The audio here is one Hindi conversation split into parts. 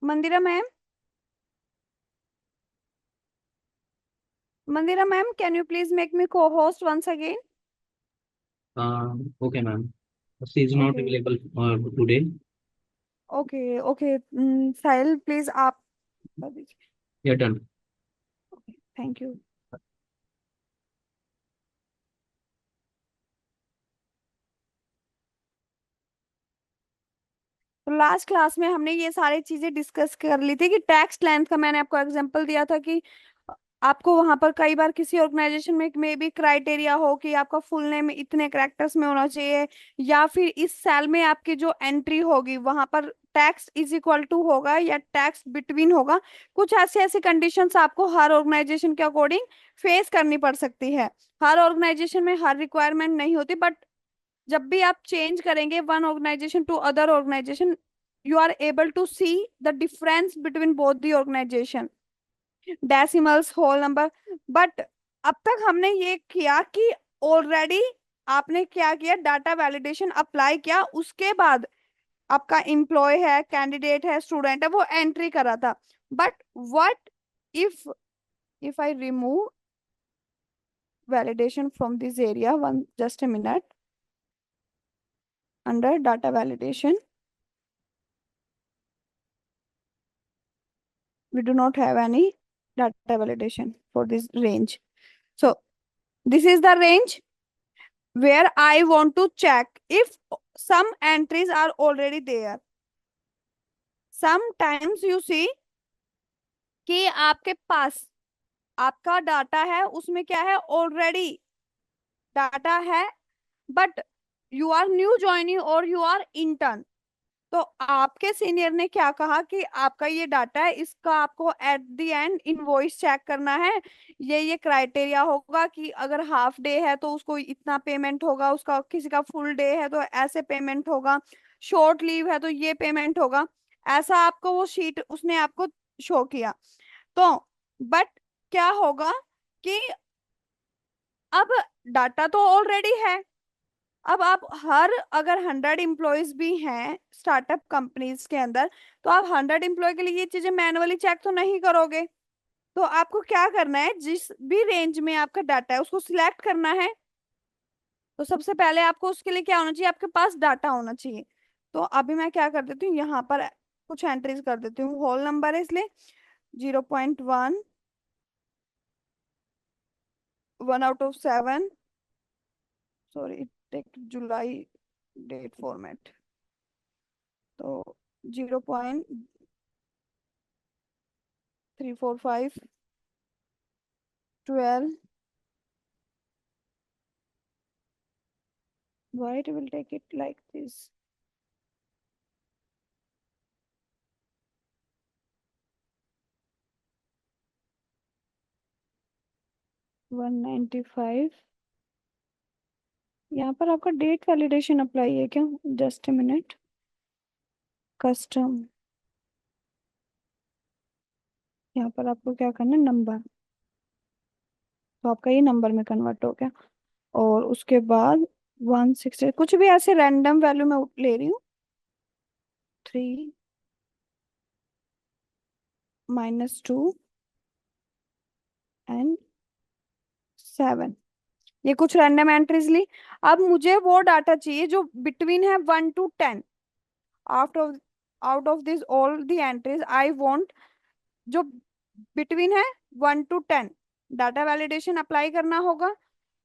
Mandira ma'am, Mandira ma'am, can you please make me को host once again? Okay, ma'am. She is not okay, available today. Okay, okay. Sahil please आप कर दीजिए। Yeah, done. Okay, thank you. तो लास्ट क्लास में हमने ये सारी चीजें डिस्कस कर ली थी कि टेक्स्ट लेंथ का मैंने आपको एग्जांपल दिया था कि आपको वहां पर कई बार किसी ऑर्गेनाइजेशन में भी क्राइटेरिया हो कि आपका फुल नेम इतने कैरेक्टर्स में होना चाहिए, या फिर इस सेल में आपकी जो एंट्री होगी वहां पर टैक्स इज इक्वल टू होगा या टैक्स बिटवीन होगा। कुछ ऐसे ऐसे कंडीशंस आपको हर ऑर्गेनाइजेशन के अकॉर्डिंग फेस करनी पड़ सकती है। हर ऑर्गेनाइजेशन में हर रिक्वायरमेंट नहीं होती, बट जब भी आप चेंज करेंगे one organisation to other organisation, you are able to see the difference between both the organisation, decimals, whole number. But अब तक हमने ये किया कि ऑलरेडी आपने क्या किया, डाटा वैलिडेशन अप्लाई किया, उसके बाद आपका एम्प्लॉय है, कैंडिडेट है, स्टूडेंट है, वो एंट्री करा था। But what if if I remove validation from this area, one just a minute, under data validation we do not have any data validation for this range. So this is the range where I want to check if some entries are already there. Sometimes you see कि आपके पास आपका डाटा है, उसमें क्या है, ऑलरेडी डाटा है, but you are new joining और यू आर इंटर्न। तो आपके सीनियर ने क्या कहा कि आपका ये डाटा है, इसका आपको at the end invoice check करना है। ये क्राइटेरिया होगा कि अगर हाफ डे है तो उसको इतना पेमेंट होगा, उसका किसी का फुल डे है तो ऐसे पेमेंट होगा, शॉर्ट लीव है तो ये पेमेंट होगा। ऐसा आपको वो शीट उसने आपको शो किया। तो बट क्या होगा कि अब डाटा तो ऑलरेडी है। अब आप हर अगर 100 एम्प्लॉयज भी हैं स्टार्टअप कंपनीज के अंदर, तो आप 100 एम्प्लॉय के लिए ये चीजें मैनुअली चेक तो नहीं करोगे। तो आपको क्या करना है, जिस भी रेंज में आपका डाटा है उसको सिलेक्ट करना है। तो सबसे पहले आपको उसके लिए क्या होना चाहिए, आपके पास डाटा होना चाहिए। तो अभी मैं क्या कर देती हूँ, यहाँ पर कुछ एंट्रीज कर देती हूँ। होल नंबर है इसलिए 0.1, 1/7, सॉरी, टेक जुलाई डेट फॉर्मेट। तो 0.345, 12, why it will take it like this? One 195। यहाँ पर आपका डेट वैलिडेशन अप्लाई है क्या? जस्ट ए मिनट, कस्टम, यहाँ पर आपको क्या करना है, नंबर। तो आपका ये नंबर में कन्वर्ट हो गया। और उसके बाद 160, कुछ भी ऐसे रैंडम वैल्यू मैं ले रही हूँ। 3 -2 एंड 7, ये कुछ रैंडम एंट्रीज ली। अब मुझे वो डाटा चाहिए जो बिटवीन है 1 to 10। Out of out of this all the entries I want जो बिटवीन है 1 to 10। डाटा वैलिडेशन अप्लाई करना होगा।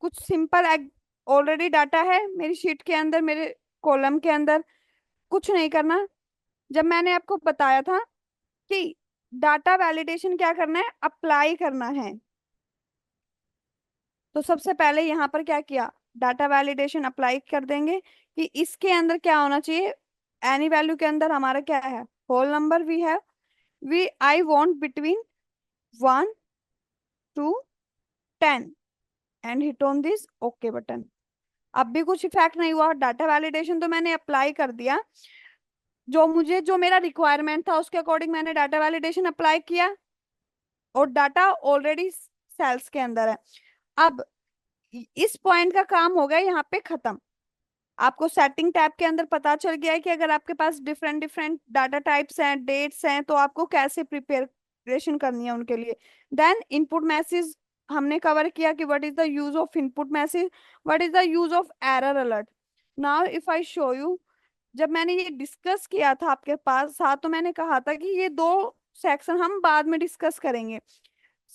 कुछ सिंपल ऑलरेडी डाटा है मेरी शीट के अंदर, मेरे कॉलम के अंदर, कुछ नहीं करना। जब मैंने आपको बताया था कि डाटा वैलिडेशन क्या करना है, अप्लाई करना है, तो सबसे पहले यहाँ पर क्या किया, डाटा वैलिडेशन अप्लाई कर देंगे कि इसके अंदर क्या होना चाहिए। एनी वैल्यू के अंदर हमारा क्या है, होल नंबर वी है, we I want between 1 to 10 and hit on this okay button. अब भी कुछ इफेक्ट नहीं हुआ, डाटा वैलिडेशन तो मैंने अप्लाई कर दिया। जो मेरा रिक्वायरमेंट था उसके अकॉर्डिंग मैंने डाटा वैलिडेशन अप्लाई किया, और डाटा ऑलरेडी सेल्स के अंदर है। अब इस पॉइंट का काम हो गया यहाँ पे खत्म। आपको सेटिंग टैब के अंदर पता चल गया है कि अगर आपके पास डिफरेंट डिफरेंट डाटा टाइप्स हैं, डेट्स हैं, तो आपको कैसे प्रिपरेशन करनी है उनके लिए। देन इनपुट मैसेज हमने कवर किया कि what is the use of input message, what is the use of error alert. Now if I show you, जब मैंने ये डिस्कस किया था आपके पास साथ, तो मैंने कहा था कि ये दो सेक्शन हम बाद में डिस्कस करेंगे।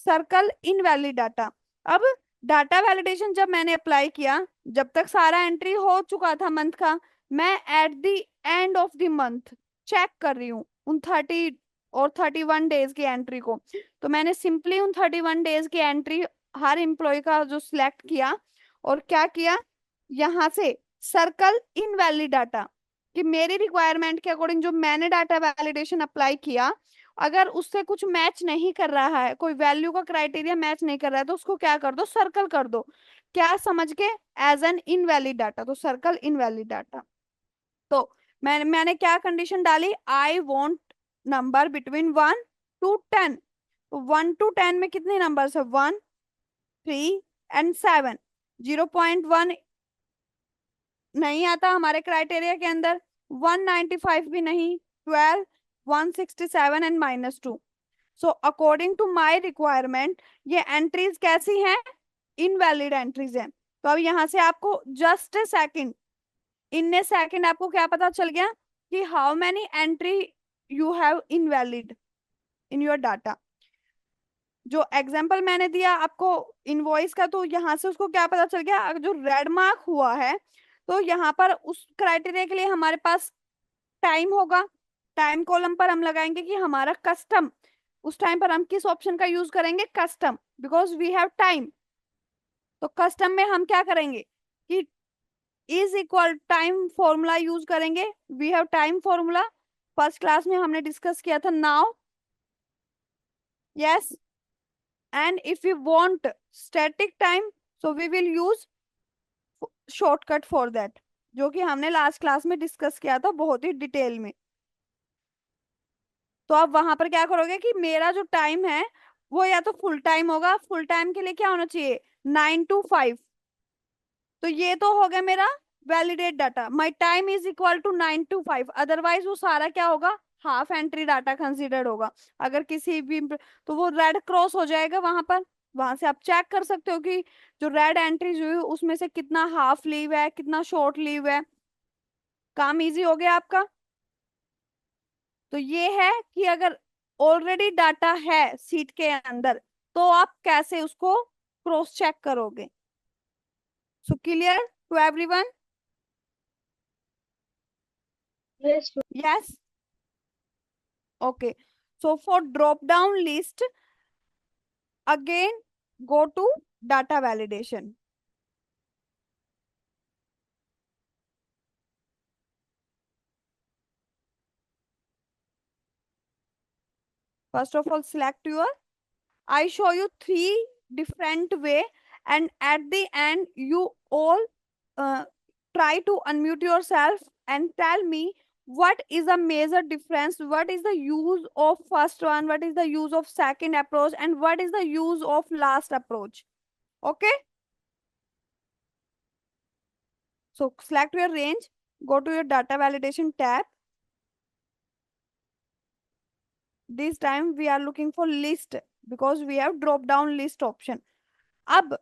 Circle invalid data. अब डाटा वैलिडेशन जब मैंने अप्लाई किया, जब तक सारा एंट्री हो चुका था मंथ का, मैं at the end of the month check कर रही हूँ उन 31 डेज की एंट्री को। तो मैंने सिंपली उन 31 डेज की एंट्री हर एम्प्लॉय का जो सिलेक्ट किया, और क्या किया, यहां से सर्कल इनवैलिड डाटा, कि मेरी रिक्वायरमेंट के अकॉर्डिंग जो मैंने डाटा वैलिडेशन अप्लाई किया, अगर उससे कुछ मैच नहीं कर रहा है, कोई वैल्यू का क्राइटेरिया मैच नहीं कर रहा है, तो उसको क्या कर दो, सर्कल कर दो। क्या समझ के, एज एन इनवैलिड डाटा, तो सर्कल इनवैलिड डाटा। तो मैंने क्या कंडीशन डाली, I want number between 1 to 10। तो 1 to 10 में कितने नंबर है, 1, 3 and 7। 0.1 नहीं आता हमारे क्राइटेरिया के अंदर, 195 भी नहीं, 12, 167 and -2। So according to my requirement ये एंट्रीज कैसी हैं, इनवैलिड एंट्रीज हैं। तो अब यहां से आपको just a second, in A second आपको क्या पता चल गया कि how many entry you have invalid in your data. जो एग्जाम्पल मैंने दिया आपको इनवॉइस का, तो यहाँ से उसको क्या पता चल गया, अगर जो रेड मार्क हुआ है, तो यहाँ पर उस क्राइटेरिया के लिए हमारे पास टाइम होगा। टाइम कॉलम पर हम लगाएंगे कि हमारा कस्टम, उस टाइम पर हम किस ऑप्शन का यूज करेंगे, custom, because we have time. तो कस्टम में हम क्या करेंगे कि is equal time formula use करेंगे। We have time formula, first class में हमने डिस्कस किया था, now, yes. And if you want static time, so we will use shortcut for that, जो कि हमने लास्ट क्लास में डिस्कस किया था बहुत ही डिटेल में। तो आप वहां पर क्या करोगे कि मेरा जो टाइम है वो या तो फुल टाइम होगा, फुल टाइम के लिए क्या होना चाहिए, 9 to 5। तो ये तो हो गया मेरा validate data, my time is equal to 9 to 5, otherwise वो सारा क्या होगा, हाफ एंट्री डाटा कंसिडर्ड होगा। अगर किसी भी तो वो रेड क्रॉस हो जाएगा वहां पर। वहां से आप चेक कर सकते हो कि जो रेड एंट्री जो है उसमें से कितना हाफ लीव है, कितना शॉर्ट लीव है। काम इजी हो गया आपका। तो ये है कि अगर ऑलरेडी डाटा है सीट के अंदर, तो आप कैसे उसको क्रॉस चेक करोगे। So clear to everyone, Yes, yes, okay. So for drop down list, again go to data validation. First of all, select your, I show you three different way, and at the end you all uh, try to unmute yourself and tell me what is the major difference, what is the use of first one, what is the use of second approach, and what is the use of last approach. Okay, so select your range, go to your data validation tab. This time we are looking for list because we have drop down list option. अब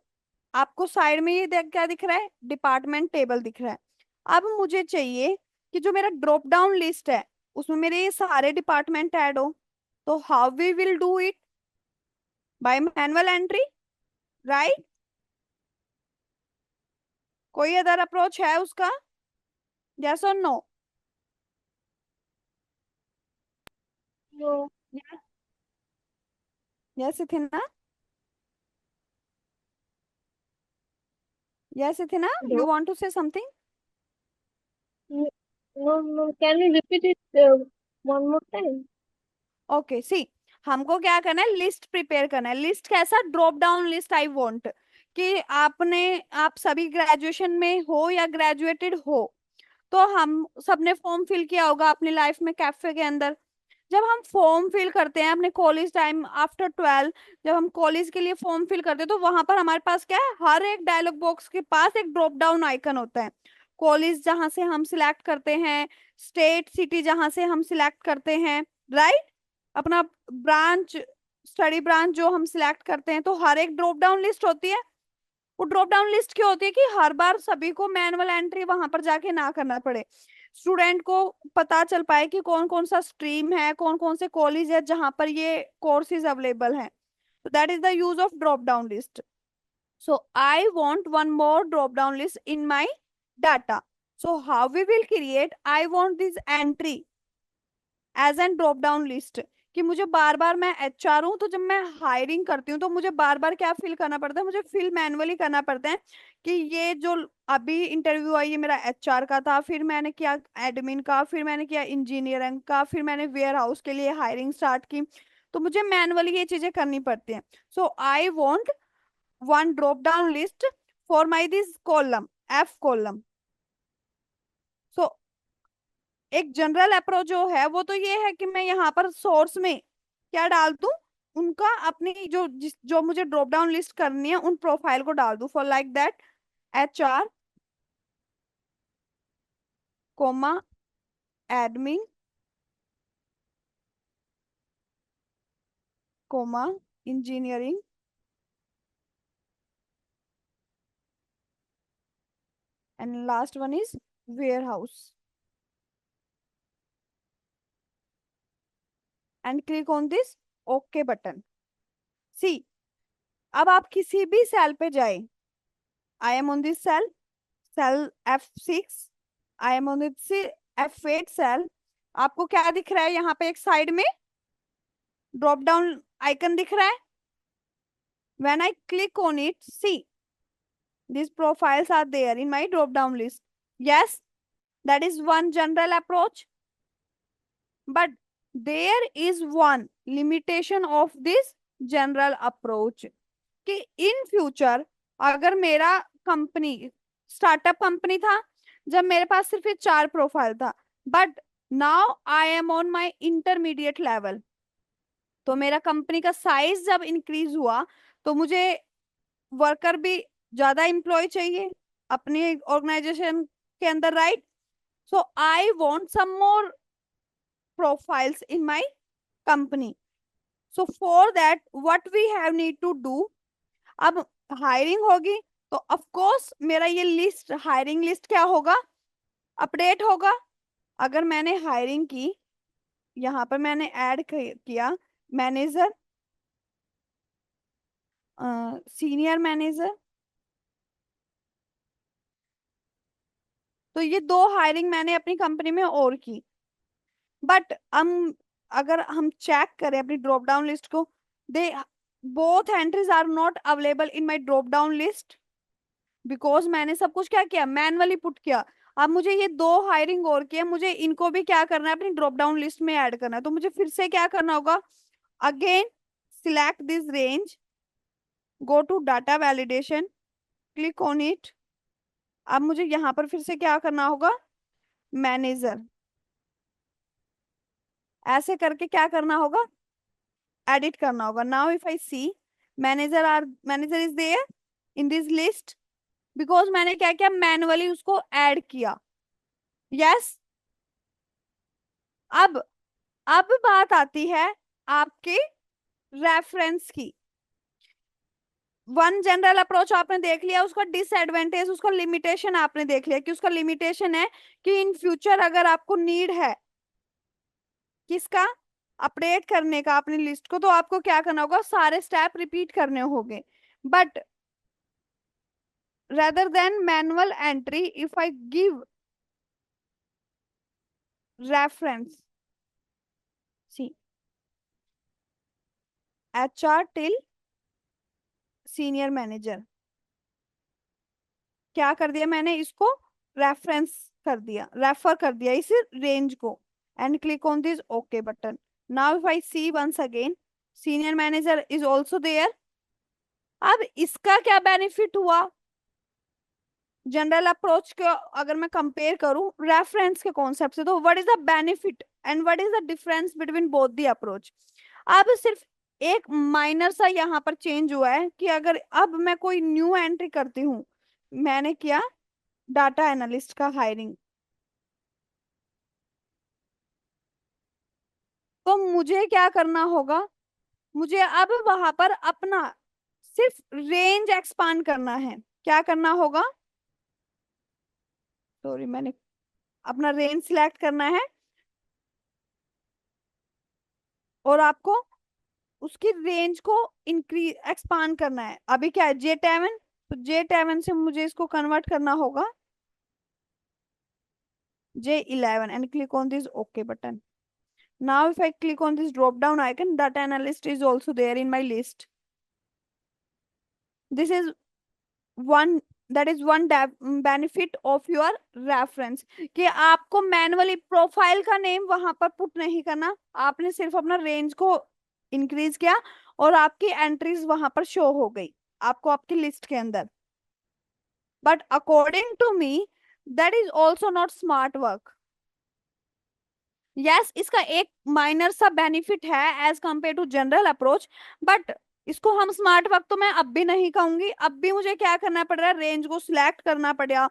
आपको साइड में ये क्या दिख रहा है, डिपार्टमेंट टेबल दिख रहा है। अब मुझे चाहिए कि जो मेरा ड्रॉप डाउन लिस्ट है उसमें मेरे ये सारे डिपार्टमेंट ऐड हो। तो how we will do it, by manual entry, right. कोई अदर अप्रोच है उसका, यस और no. no. Yes Ithina, yes Ithina, you No, want to say something. no, no. Can you repeat it one more time? Okay see, हमको क्या करना है, लिस्ट प्रिपेयर करना है। लिस्ट कैसा, drop down list I want, कि आप सभी ग्रेजुएशन में हो या ग्रेजुएटेड हो, तो हम सबने फॉर्म फिल किया होगा अपनी लाइफ में कैफे के अंदर। जब हम फॉर्म फिल करते हैं अपने कॉलेज टाइम आफ्टर 12, जब हम कॉलेज के लिए फॉर्म फिल करते हैं, तो वहां पर हमारे पास क्या है, हर एक डायलॉग बॉक्स के पास एक ड्रॉप डाउन आइकन होता है। कॉलेज जहां से हम सिलेक्ट करते हैं, स्टेट सिटी जहां से हम सिलेक्ट करते हैं, राइट, अपना ब्रांच, स्टडी ब्रांच जो हम सिलेक्ट करते हैं, तो हर एक ड्रॉप डाउन लिस्ट होती है। वो ड्रॉप डाउन लिस्ट क्यों होती है? कि हर बार सभी को मैनुअल एंट्री वहां पर जाके ना करना पड़े, स्टूडेंट को पता चल पाए कि कौन कौन सा स्ट्रीम है, कौन कौन से कॉलेज है जहां पर ये कोर्सेज अवेलेबल हैं। So that is the use of drop down list. So I want one more drop down list in my data. So how we will create? I want this entry as an drop down list, कि मुझे बार बार, मैं एचआर हूं तो जब मैं हायरिंग करती हूँ तो मुझे बार बार क्या फिल करना पड़ता है, मुझे फिल मैनुअली करना पड़ता है कि ये जो अभी इंटरव्यू आई, ये मेरा एचआर का था, फिर मैंने किया एडमिन का, फिर मैंने किया इंजीनियरिंग का, फिर मैंने वेयर हाउस के लिए हायरिंग स्टार्ट की, तो मुझे मैनुअली ये चीजें करनी पड़ती हैं। So I want one drop down list for my this column, F column. So एक जनरल अप्रोच जो है वो तो ये है कि मैं यहाँ पर सोर्स में क्या डाल दूं, उनका अपनी जो मुझे ड्रॉप डाउन लिस्ट करनी है उन प्रोफाइल को डाल दूं, for like that HR comma admin comma engineering and last one is warehouse, and click on this okay button. See, अब आप किसी भी सेल पे जाए, I am on this cell, cell F6, I am on this F8 cell, आपको क्या दिख रहा है यहाँ पे? एक साइड में ड्रॉप डाउन आइकन दिख रहा है। When I click on it, see these profiles are there in my drop down list. Yes, that is one general approach, but there is one limitation of this general approach, कि इन फ्यूचर अगर मेरा कंपनी स्टार्टअप कंपनी था, जब मेरे पास सिर्फ ये 4 प्रोफाइल था, but now I am on my intermediate level, तो मेरा कंपनी का साइज जब इंक्रीज हुआ तो मुझे वर्कर भी ज्यादा एम्प्लॉय चाहिए अपनी ऑर्गेनाइजेशन के अंदर, right. So I want some more profiles in my company. So for that what we have need to do, अब हायरिंग होगी तो ऑफ कोर्स मेरा ये लिस्ट, हायरिंग लिस्ट क्या होगा? अपडेट होगा। अगर मैंने हायरिंग की, यहाँ पर मैंने ऐड किया मैनेजर, सीनियर मैनेजर, तो ये 2 हायरिंग मैंने अपनी कंपनी में और की, बट हम अगर हम चेक करें अपनी ड्रॉप डाउन लिस्ट को, they both entries are not available in my drop down list, because मैंने सब कुछ क्या किया? मैनुअली पुट किया। अब मुझे ये 2 हायरिंग और की है, मुझे इनको भी क्या करना है? अपनी ड्रॉप डाउन लिस्ट में ऐड करना है, तो मुझे फिर से क्या करना होगा? Again select this range, go to data validation, click on it. अब मुझे यहाँ पर फिर से क्या करना होगा? मैनेजर, ऐसे करके क्या करना होगा? एडिट करना होगा। Now if I see manager is there in this list, because मैंने क्या किया? मैनुअली उसको ऐड किया। यस, अब बात आती है आपके रेफरेंस की। वन जनरल अप्रोच आपने देख लिया, उसका डिसएडवांटेज, उसका लिमिटेशन आपने देख लिया कि उसका लिमिटेशन है कि इन फ्यूचर अगर आपको नीड है किसका? अपडेट करने का अपनी लिस्ट को, तो आपको क्या करना होगा? सारे स्टेप रिपीट करने होंगे। But rather than manual entry, if I give reference, see HR till senior manager, क्या कर दिया मैंने? इसको रेफरेंस कर दिया, रेफर कर दिया इस रेंज को, and click on this okay button. Now if I see once again, senior manager is also there. अब इसका क्या बेनिफिट हुआ? जनरल अप्रोच को अगर मैं कंपेयर करूं रेफरेंस के कॉन्सेप्ट से, तो what is the benefit and what is the difference between both the approach? अब सिर्फ एक माइनर सा यहाँ पर चेंज हुआ है कि अगर अब मैं कोई न्यू एंट्री करती हूँ, मैंने किया डाटा एनालिस्ट का हायरिंग। तो मुझे क्या करना होगा, मुझे अब वहां पर अपना सिर्फ रेंज एक्सपांड करना है। क्या करना होगा, सॉरी, मैंने अपना रेंज सिलेक्ट करना है और आपको उसकी रेंज को इंक्रीज एक्सपांड करना है। अभी क्या है, J7, तो J7 से मुझे इसको कन्वर्ट करना होगा J11 and click on this OK button. Now if I click on this drop down icon, data analyst is also there in my list. This is one, that is one benefit of your reference, कि आपको मैनुअली प्रोफाइल का नेम वहां पर पुट नहीं करना, आपने सिर्फ अपना रेंज को इंक्रीज किया और आपकी एंट्रीज वहां पर शो हो गई आपको आपकी लिस्ट के अंदर। But according to me that is also not smart work. Yes, इसका एक माइनर सा बेनिफिट है as compare to general approach, but इसको हम स्मार्ट वर्क तो मैं अब भी नहीं कहूंगी। अब भी मुझे क्या करना पड़ रहा है, रेंज को सिलेक्ट करना पड़ेगा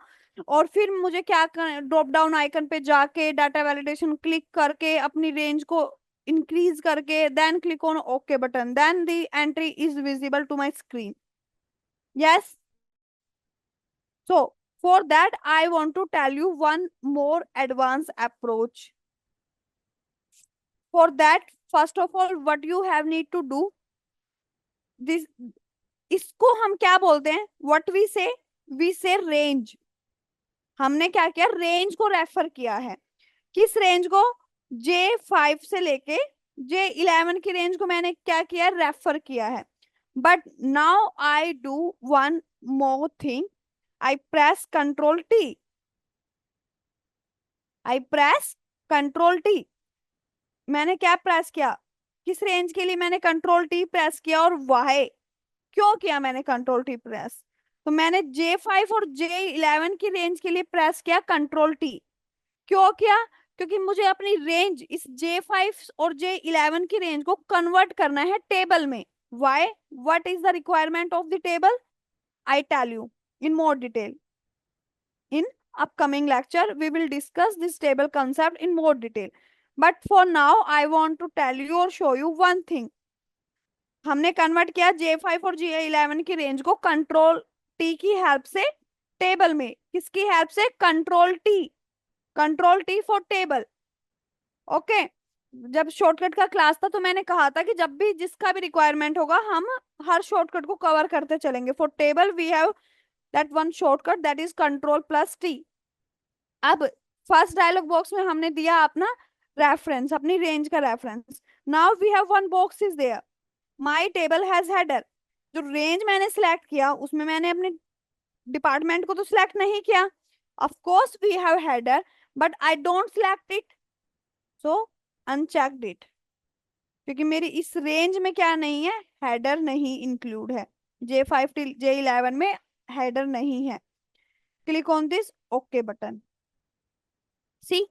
और फिर मुझे क्या ड्रॉप डाउन आइकन पे जाके डाटा वैलिडेशन क्लिक करके अपनी रेंज को इंक्रीज करके then click on okay button, then the entry is visible to my screen. Yes, so for that I want to tell you one more advanced approach. For that, first of all, what you have need to do this, इसको हम क्या बोलते हैं, what we say range। हमने क्या किया, रेंज को रेफर किया है। किस रेंज को, J5 से लेके J11 की रेंज को मैंने क्या किया, रेफर किया है। But now I do one more thing, I press Ctrl+T, I press Ctrl+T। मैंने क्या प्रेस किया, किस रेंज के लिए मैंने Ctrl+T प्रेस किया और वाई क्यों किया मैंने Ctrl+T प्रेस, तो मैंने J5 और J11 की रेंज के लिए प्रेस किया Ctrl+T। क्यों किया, क्योंकि मुझे अपनी रेंज इस J5 और J11 की रेंज को कन्वर्ट करना है टेबल में। Why, what is the requirement of the table, I tell you in more detail in upcoming lecture. We will discuss this table concept in more detail, but for now I want to tell you or show you one thing। हमने कन्वर्ट किया J5 और J11 की रेंज को Ctrl+T की हेल्प से टेबल में। किसकी हेल्प से, Ctrl+T फॉर टेबल। ओके, जब शॉर्टकट का क्लास था तो मैंने कहा था कि जब भी जिसका भी रिक्वायरमेंट होगा हम हर शॉर्टकट को कवर करते चलेंगे। For table we have that one shortcut, that is Ctrl+T। अब फर्स्ट डायलॉग बॉक्स में हमने दिया अपना रेफरेंस, अपनी रेंज का reference. Now we have one box is there, my table has header. जो रेंज मैंने सिलेक्ट किया उसमें मैंने अपने डिपार्टमेंट को तो सिलेक्ट नहीं किया। Of course we have header but I don't select it, so unchecked it, क्योंकि मेरी इस रेंज में क्या नहीं है, हेडर नहीं इंक्लूड है। J5 till J11 में हेडर नहीं है। Click on this okay button, see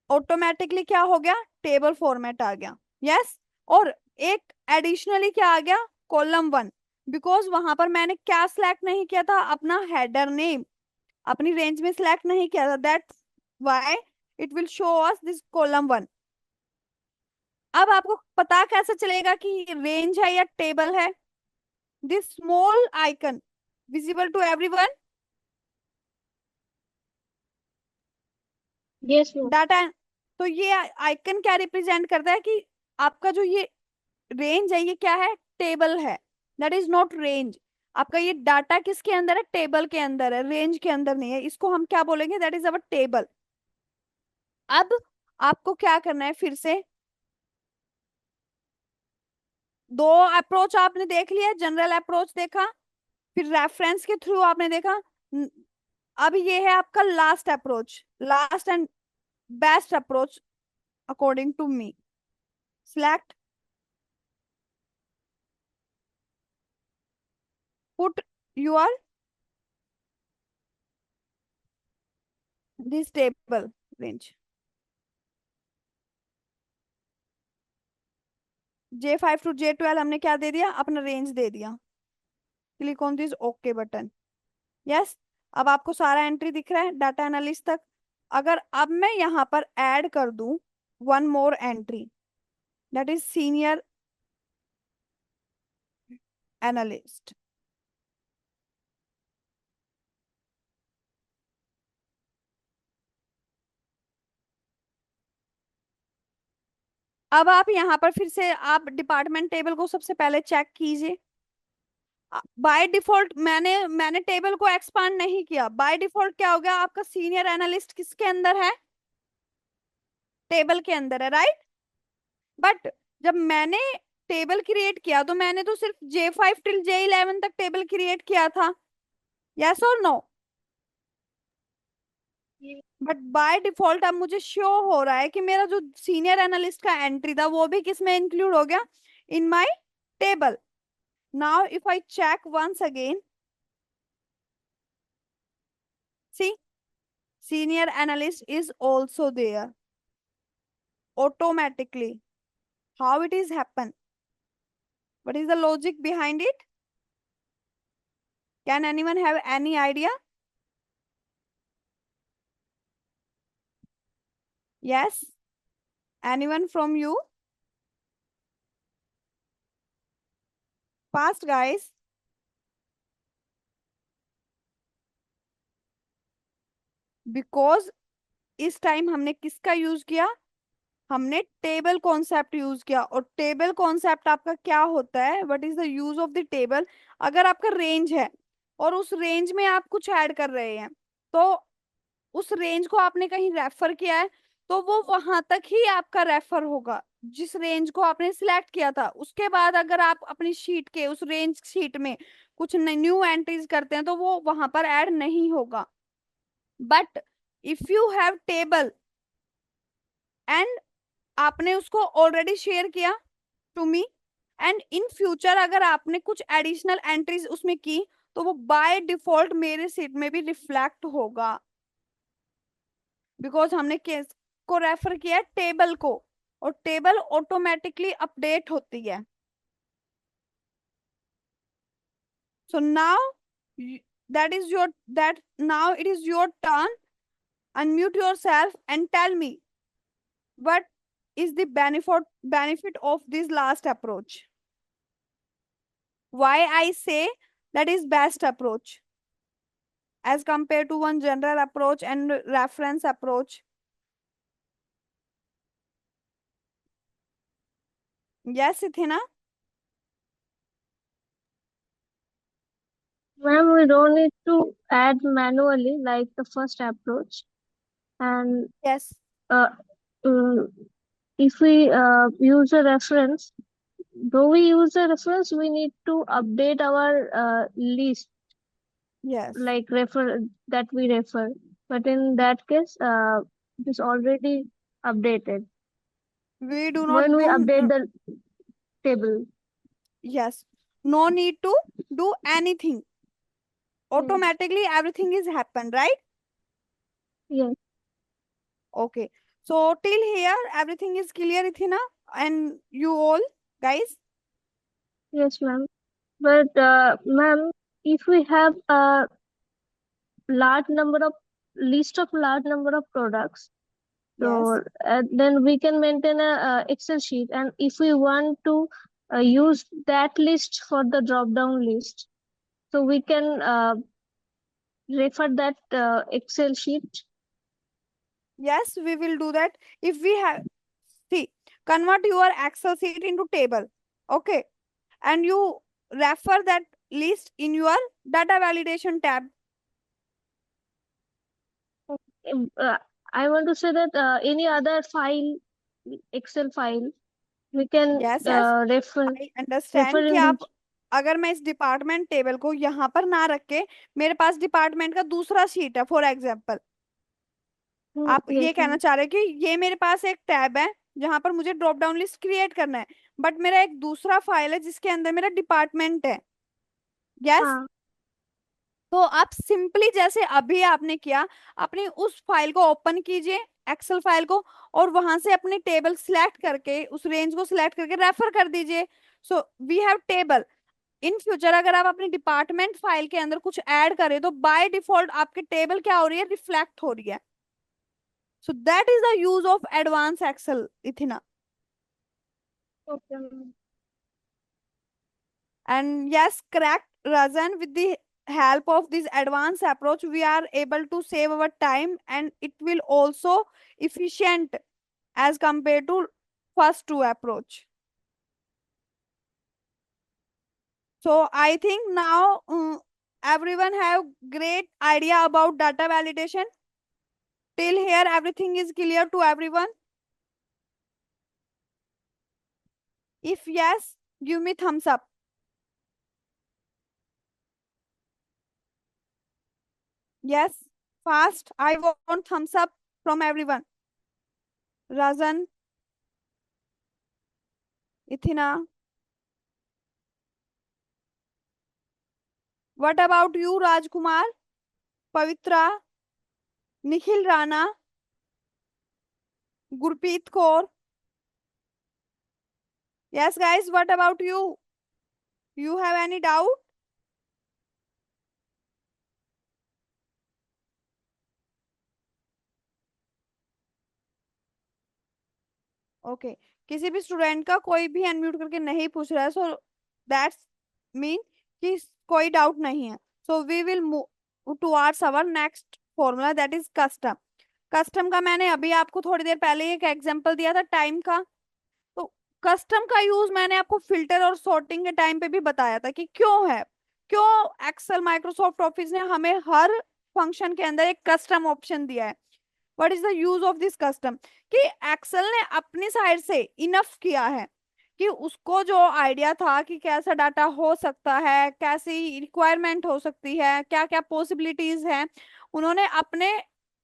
automatically क्या हो गया, टेबल फॉर्मेट आ गया। यस, और एक एडिशनली क्या आ गया, कॉलम 1, बिकॉज वहां पर मैंने क्या सिलेक्ट नहीं किया था, अपना हेडर नेम अपनी रेंज में सिलेक्ट नहीं किया था, that why it will show us this column 1। अब आपको पता कैसे चलेगा कि रेंज है या टेबल है, this small icon visible to everyone, Yes, ma'am. Data. तो ये आइकन क्या रिप्रेजेंट करता है कि आपका जो ये रेंज है ये क्या है, टेबल है। दैट इज नॉट रेंज, आपका ये डाटा किसके अंदर है, टेबल के अंदर है, रेंज के अंदर नहीं है। इसको हम क्या बोलेंगे, दैट इज अवर टेबल। अब आपको क्या करना है, फिर से दो अप्रोच आपने देख लिया, जनरल अप्रोच देखा, फिर रेफरेंस के थ्रू आपने देखा। अब ये है आपका last approach, last and best approach according to me. Select, put your this table range. J5 to J12 हमने क्या दे दिया, अपना रेंज दे दिया। Click on this okay button. Yes, अब आपको सारा एंट्री दिख रहा है डाटा एनालिस्ट तक। अगर अब मैं यहाँ पर ऐड कर दूं one more entry, that is senior analyst, अब आप यहाँ पर फिर से आप डिपार्टमेंट टेबल को सबसे पहले चेक कीजिए। बाय डिफॉल्ट मैंने टेबल को एक्सपांड नहीं किया, बाय डिफॉल्ट क्या हो गया, आपका सीनियर एनालिस्ट किसके अंदर है, टेबल के अंदर है, राइट। बट जब मैंने टेबल क्रिएट किया तो मैंने तो सिर्फ J5 till J11 तक टेबल क्रिएट किया था, यस और नो। बट बाय डिफॉल्ट अब मुझे शो हो रहा है कि मेरा जो सीनियर एनालिस्ट का एंट्री था वो भी किस में इंक्लूड हो गया, in my table. Now if I check once again, see senior analyst is also there automatically. How it is happen, what is the logic behind it? Can anyone have any idea? Yes, anyone from you? Fast guys. Because इस टाइम हमने किसका यूज किया, हमने टेबल कॉन्सेप्ट यूज किया। और टेबल कॉन्सेप्ट आपका क्या होता है, what is the use of the table. अगर आपका रेंज है और उस रेंज में आप कुछ ऐड कर रहे हैं, तो उस रेंज को आपने कहीं रेफर किया है तो वो वहां तक ही आपका रेफर होगा जिस रेंज को आपने सिलेक्ट किया था। उसके बाद अगर आप अपनी शीट के उस रेंज शीट में कुछ न्यू एंट्रीज करते हैं तो वो वहां पर ऐड नहीं होगा। But if you have table and आपने उसको ऑलरेडी शेयर किया to me, and in future अगर आपने कुछ एडिशनल एंट्रीज उसमें की तो वो बाय डिफॉल्ट मेरे शीट में भी रिफ्लेक्ट होगा, बिकॉज हमने केस को रेफर किया टेबल को, और टेबल ऑटोमेटिकली अपडेट होती है। So now that is your that now it is your turn, unmute yourself and tell me what is the benefit of this last approach, why I say that is best approach as compared to one general approach and reference approach. Yes, Ithina. Ma'am, we don't need to add manually like the first approach. And Yes, uh, uh, if we use a reference, though we use a reference, we need to update our list, yes, like refer that we refer. But in that case, it is already updated we do not when we do update the table. yes, no need to do anything, Yes. automatically everything is happen, right? Yes. Okay, so till here everything is clear, Ithina, and you all guys. Yes, ma'am. But ma'am, if we have a large number of list of large number of products, Yes, so then we can maintain a Excel sheet, and if we want to use that list for the drop down list, so we can refer that Excel sheet. yes, we will do that. If we have, see, convert your Excel sheet into table, okay, and you refer that list in your data validation tab. Uh, I want to say that any other file, Excel file, we can Yes, yes, refer I understand कि in आप, this. अगर मैं इस डिपार्टमेंट टेबल को यहाँ पर ना रख के मेरे पास डिपार्टमेंट का दूसरा शीट है फॉर एग्जाम्पल, आप Yes, ये कहना ma'am. चाह रहे हैं कि ये मेरे पास एक टैब है जहां पर मुझे ड्रॉप डाउन लिस्ट क्रिएट करना है, बट मेरा एक दूसरा फाइल है जिसके अंदर मेरा डिपार्टमेंट है। यस, हाँ. तो आप सिंपली जैसे अभी आपने किया, अपनी उस फाइल को ओपन कीजिए, एक्सेल फाइल को, और वहां से अपने टेबल सिलेक्ट करके उस रेंज को सिलेक्ट करके रेफर कर दीजिए। So we have table, in future अगर आप अपनी डिपार्टमेंट फाइल के अंदर कुछ ऐड करें तो बाय डिफॉल्ट आपकी टेबल क्या हो रही है, रिफ्लेक्ट हो रही है. So that is the use of advance excel, Ithina. Okay, ma'am. And yes, correct, Rajan. With the help of this advanced approach, we are able to save our time, and it will also efficient as compared to first two approach. So I think now everyone have great idea about data validation. Till here, everything is clear to everyone. If yes, give me thumbs up. Yes, fast. I want thumbs up from everyone. Rajan, Ithina. What about you, Rajkumar, Pavitra, Nikhil Rana, Gurpreet Kaur? Yes, guys, what about you? You have any doubt? Okay किसी भी स्टूडेंट का कोई भी अनम्यूट करके नहीं पूछ रहा है, सो दैट्स मीन कि कोई डाउट नहीं है. So we will move towards our next formula, that is custom. Custom का मैंने अभी आपको थोड़ी देर पहले एक एग्जांपल दिया था टाइम का. तो कस्टम का यूज मैंने आपको फिल्टर और सॉर्टिंग के टाइम पे भी बताया था कि क्यों है, क्यों एक्सेल माइक्रोसॉफ्ट ऑफिस ने हमें हर फंक्शन के अंदर एक कस्टम ऑप्शन दिया है. What is the use of this custom, कि एक्सेल ने अपनी साइड से इनफ किया है कि उसको जो आइडिया था कि कैसा डाटा हो सकता है, कैसी रिक्वायरमेंट हो सकती है, क्या क्या पॉसिबिलिटीज है, उन्होंने अपने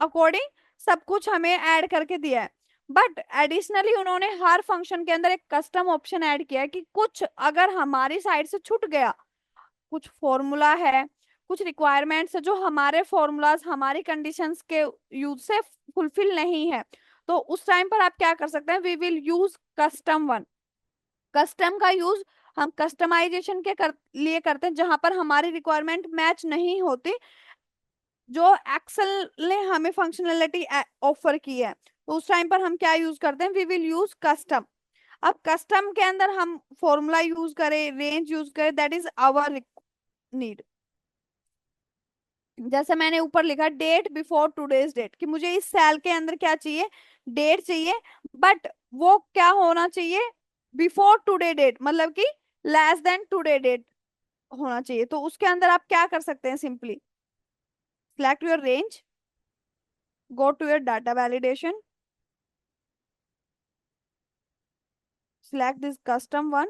अकॉर्डिंग सब कुछ हमें ऐड करके दिया है. बट एडिशनली उन्होंने हर फंक्शन के अंदर एक कस्टम ऑप्शन ऐड किया है कि कुछ अगर हमारी साइड से छूट गया, कुछ फॉर्मूला है, कुछ रिक्वायरमेंट्स है जो हमारे फॉर्मूलाज हमारी कंडीशंस के यूज से फुलफिल नहीं है, तो उस टाइम पर आप क्या कर सकते हैं, we will use custom one. Custom का यूज हम कस्टमाइजेशन के लिए करते हैं जहां पर हमारी रिक्वायरमेंट मैच नहीं होती, जो एक्सेल ने हमें फंक्शनलिटी ऑफर की है, तो उस टाइम पर हम क्या यूज करते हैं, वी विल यूज कस्टम. अब कस्टम के अंदर हम फॉर्मूला यूज करें, रेंज यूज करें, दैट इज आवर नीड. जैसे मैंने ऊपर लिखा डेट बिफोर टूडेज डेट, कि मुझे इस सेल के अंदर क्या चाहिए, डेट चाहिए, बट वो क्या होना चाहिए, बिफोर टुडे डेट, मतलब कि लेस देन टुडे डेट होना चाहिए. तो उसके अंदर आप क्या कर सकते हैं, simply select your range, go to your data validation, select this custom one,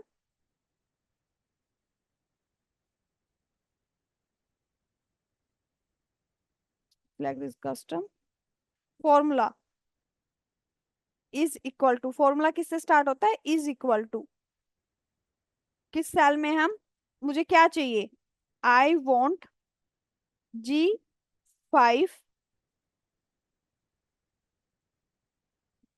select this custom formula is equal to, formula किससे स्टार्ट होता है, इज इक्वल टू, किस सेल में हम, मुझे क्या चाहिए, आई वॉन्ट G5,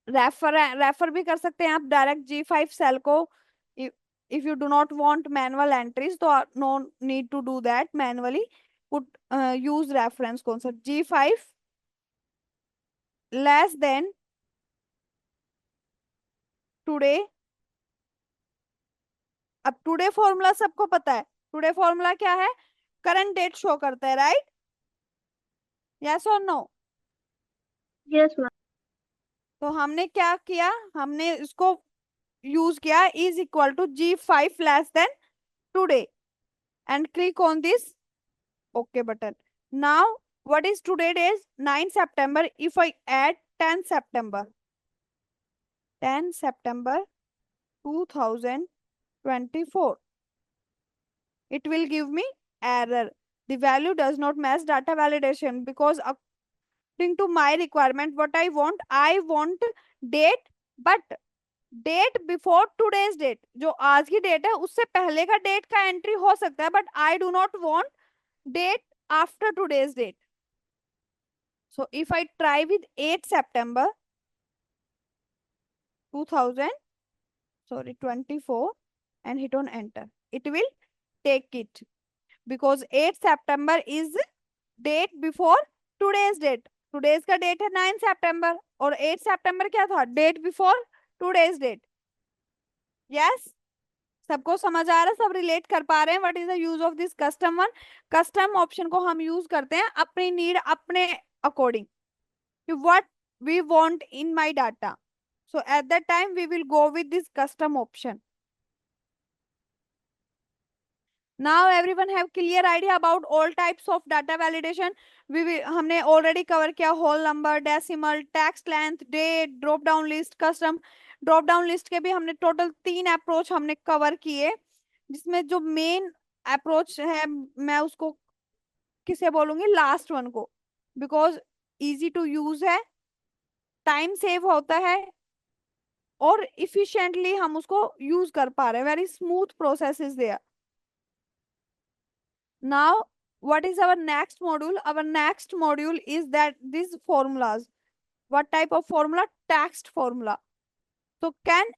रेफर भी कर सकते हैं आप डायरेक्ट G5 सेल को. If you do not want manual entries तो no need to do that manually, put use reference कौन सा, G5 लेस देन टुडे. अब टुडे फॉर्मूला सबको पता है, टुडे फॉर्मूला क्या है, करंट डेट शो करता है, राइट, यस और नो. Yes, ma'am. तो हमने क्या किया, हमने इसको यूज किया is equal to G5 less than today and click on this okay button. Now what is today date, 9 September. If I add 10 September, 10 September 2024, it will give me error, the value does not match data validation, because according to my requirement what I want date, but date before today's date, जो आज की डेट है उससे पहले का डेट का एंट्री हो सकता है, but I do not want date after today's date. So if I try with 8 September 2024 and hit on enter, it will take it because 8 September is date before today's date. today's का डेट है 9 सितंबर और 8 सितंबर क्या था, date before today's date. Yes, सबको समझ आ रहा है, सब रिलेट कर पा रहे हैं. What is the use of this custom one? Custom option को हम यूज करते हैं अपनी नीड, अपने according, what we want in my data. So at that time we will go with this custom option. Now everyone have clear idea about all types of data validation. हमने already cover किया whole number, decimal, text length, date, drop down list, custom. Drop down list के भी हमने टोटल 3 अप्रोच हमने कवर किए, जिसमें जो मेन अप्रोच है मैं उसको किसे बोलूंगी, लास्ट वन को, बिकॉज इजी टू यूज है, टाइम सेव होता है और इफिशिएंटली हम उसको यूज कर पा रहे हैं. Very smooth process is there. Now what is our next module? Our next module is that these formulas. What type of formula? Text formula. So can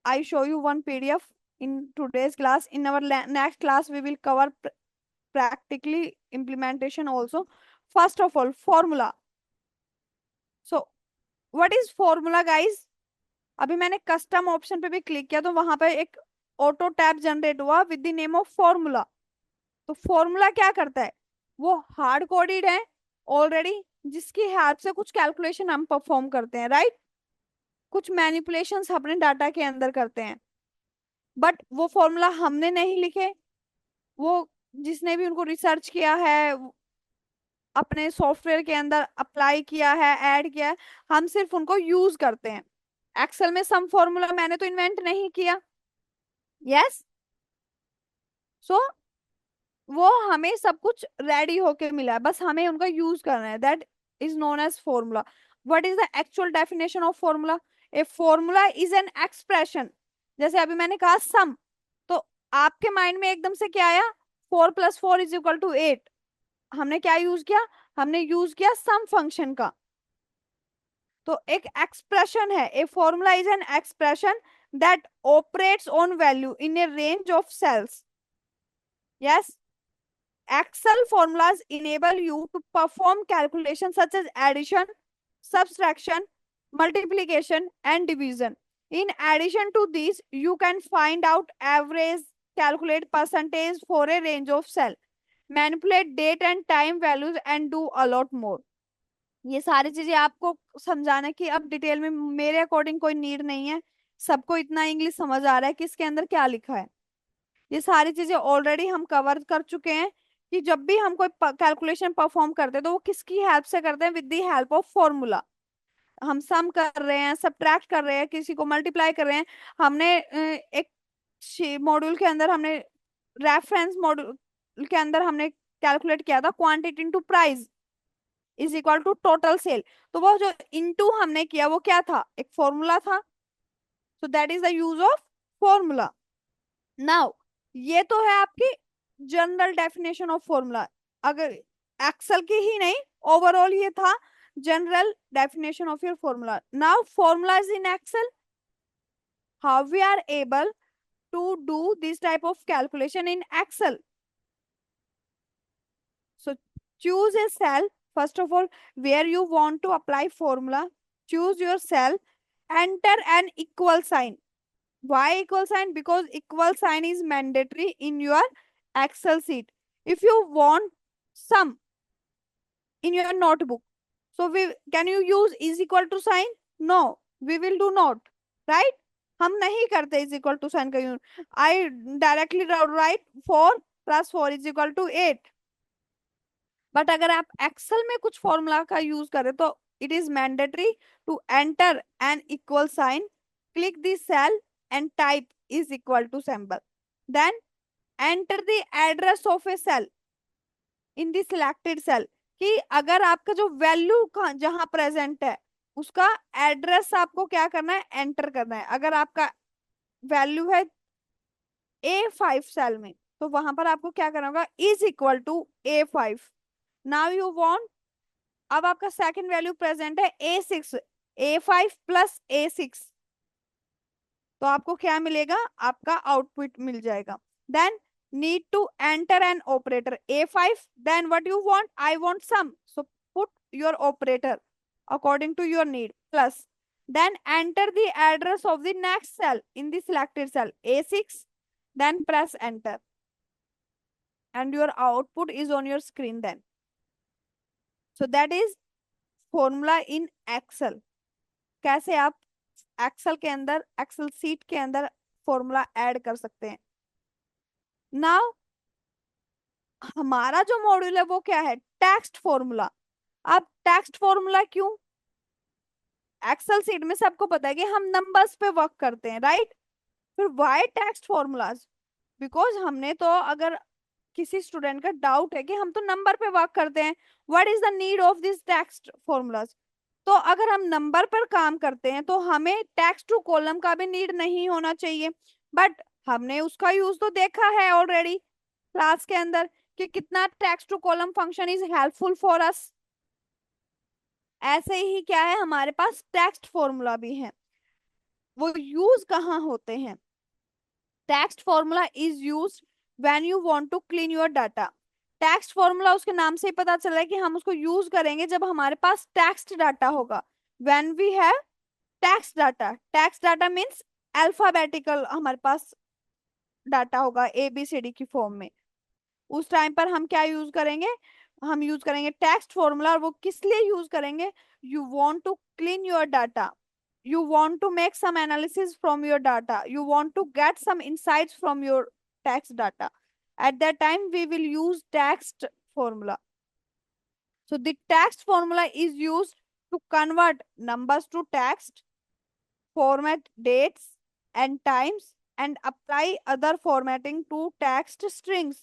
I show you one PDF in today's class? In our next class we will cover practically implementation also. First of all, formula. So what is formula guys? अभी मैंने कस्टम ऑप्शन पे भी क्लिक किया तो वहां पे एक ऑटो टैब जनरेट हुआ with the name of formula. तो फॉर्मूला क्या करता है, वो हार्ड कोडेड है ऑलरेडी, जिसकी हेल्प से कुछ कैलकुलेशन हम परफॉर्म करते हैं, राइट? कुछ मैनिपुलेशंस अपने डाटा के अंदर करते हैं. बट वो फॉर्मूला हमने नहीं लिखे, वो जिसने भी उनको रिसर्च किया है, अपने सॉफ्टवेयर के अंदर अप्लाई किया है, ऐड किया है, हम सिर्फ उनको यूज करते हैं. एक्सेल में सम फॉर्मूला मैंने तो इन्वेंट नहीं किया. यस, सो वो हमें सब कुछ रेडी होके मिला है, बस हमें उनका यूज करना है. That is known as formula. What is the actual definition of formula? A formula is an expression. जैसे अभी मैंने कहा सम, तो आपके माइंड में एकदम से क्या आया, 4 + 4 = 8. हमने क्या यूज किया, हमने यूज किया सम फंक्शन का. तो एक एक्सप्रेशन है, a formula is an expression that operates on value in a range of cells. Yes, Excel formulas enable you to perform calculations such as addition, subtraction, multiplication, and division. In addition to these, you can find out average, calculate percentage for a range of cell, manipulate date and time values, and do a lot more. ये सारी चीजें आपको समझाने की अब डिटेल में मेरे अकॉर्डिंग कोई नीड नहीं है. सबको इतना इंग्लिश समझ आ रहा है कि इसके अंदर क्या लिखा है. ये सारी चीजें ऑलरेडी हम कवर कर चुके हैं कि जब भी हम कोई कैलकुलेशन परफॉर्म करते हैं तो वो किसकी हेल्प से करते हैं, with the help of formula. हम सम कर रहे हैं, सब्ट्रैक्ट कर रहे हैं, किसी को मल्टीप्लाई कर रहे हैं. हमने एक मॉड्यूल के अंदर हमने रेफरेंस मॉड्यूल के अंदर हमने कैलकुलेट किया था quantity into price is equal to total sale. तो वो जो इनटू हमने किया वो क्या था, एक फॉर्मूला था. सो that is the use of formula. Now ये तो है आपकी जनरल डेफिनेशन ऑफ फॉर्मूला. अगर एक्सेल की ही नहीं, ओवरऑल ये था general definition of your formula. Now formulas in Excel, how we are able to do this type of calculation in Excel. So choose a cell first of all where you want to apply formula. Choose your cell, enter an equal sign. Why equal sign? Because equal sign is mandatory in your Excel sheet. If you want sum in your notebook, so can you use is equal to sign? No, we will do not, right? हम नहीं करते is equal to sign का use. I directly write 4 + 4 = 8. But अगर आप एक्सेल में कुछ फॉर्मूला का यूज करें तो it is mandatory to enter an equal sign, click the cell and type is equal to symbol. Then enter the address of a cell in the selected cell. कि अगर आपका जो वैल्यू जहां प्रेजेंट है उसका एड्रेस आपको क्या करना है, एंटर करना है. अगर आपका वैल्यू है A5 सेल में तो वहां पर आपको क्या करना होगा, is equal to A5. Now you want, अब आपका सेकंड वैल्यू प्रेजेंट है A6, A5 + A6, तो आपको क्या मिलेगा, आपका आउटपुट मिल जाएगा. Then need to enter an operator A5. Then what you want? I want sum. So put your operator according to your need, plus. Then enter the address of the next cell in the selected cell A6. Then press enter. And your output is on your screen then. So that is formula in Excel. कैसे आप एक्सेल के अंदर, एक्सेल सीट के अंदर फॉर्मूला ऐड कर सकते हैं. नाउ हमारा जो मॉड्यूल है वो क्या है? Text formula. अब टेक्स्ट फॉर्मूला क्यों? एक्सेल सीट में सबको पता है कि हम नंबर्स पे वर्क करते हैं, राइट? फिर व्हाई टेक्स्ट फॉर्मूलाज? बिकॉज हमने तो, अगर किसी स्टूडेंट का डाउट है कि हम तो नंबर पे वर्क करते हैं, what is the need of this text formulas? तो अगर हम नंबर पर काम करते हैं तो हमें टेक्स्ट टू कॉलम का भी नीड नहीं होना चाहिए. बट हमने उसका यूज तो देखा है ऑलरेडी क्लास के अंदर कि कितना text to column function is helpful for us. ऐसे ही क्या है, हमारे पास टेक्स्ट फॉर्मूला भी है. वो यूज कहाँ होते हैं? Text formula is used when you want to clean your data. Text formula उसके नाम से ही पता चल रहा है कि हम उसको यूज करेंगे जब हमारे पास टेक्स्ट डाटा होगा. When we have text data, text data means alphabetical हमारे पास डाटा होगा ABCD की फॉर्म में. उस टाइम पर हम क्या यूज करेंगे? हम यूज करेंगे टेक्स्ट फॉर्मूला. और वो किस लिए यूज करेंगे? You want to clean your data, you want to make some analysis from your data, you want to get some insights from your text data. At that time we will use text formula. So the text formula is used to convert numbers to text, format dates and times, and apply other formatting to text strings.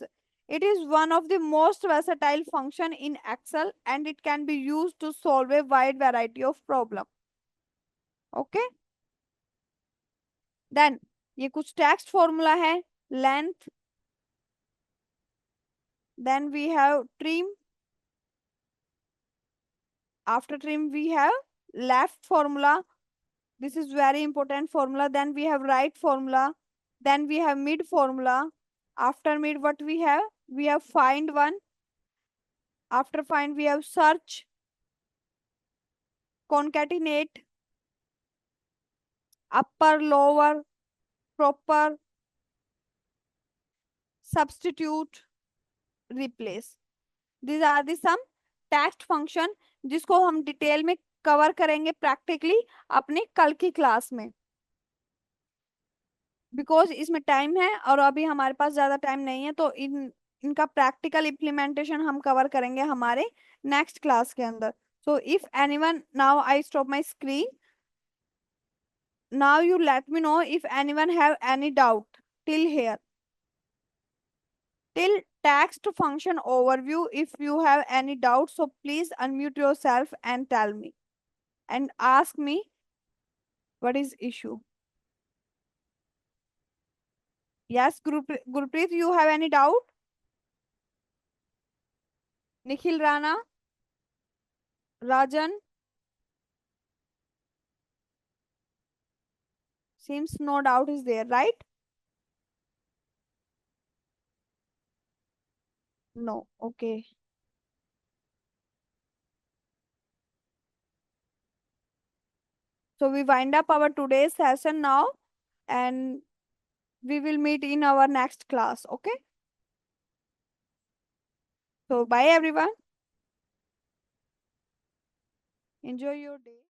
It is one of the most versatile function in Excel, and it can be used to solve a wide variety of problem. Okay then ये कुछ टेक्स्ट फॉर्मूला है. Length, then we have trim, after trim we have left formula, this is very important formula. Then we have right formula, then we have mid formula. After mid what we have find one, after find we have search, concatenate, upper lower, proper, substitute, replace. These are the some text function जिसको हम डिटेल में कवर करेंगे प्रैक्टिकली अपने कल की क्लास में. बिकॉज इसमें टाइम है और अभी हमारे पास ज्यादा टाइम नहीं है, तो इनका प्रैक्टिकल इम्प्लीमेंटेशन हम कवर करेंगे हमारे नेक्स्ट क्लास के अंदर. So if anyone, now I stop my screen. Now you let me know if anyone have any doubt till here. Till text function overview, if you have any doubt, so please unmute yourself and tell me and ask me what is issue. Yes, Gurpreet, you have any doubt? Nikhil Rana, Rajan, seems no doubt is there, right? No, okay. So we wind up our today's session now, and we will meet in our next class, okay? So bye everyone. Enjoy your day.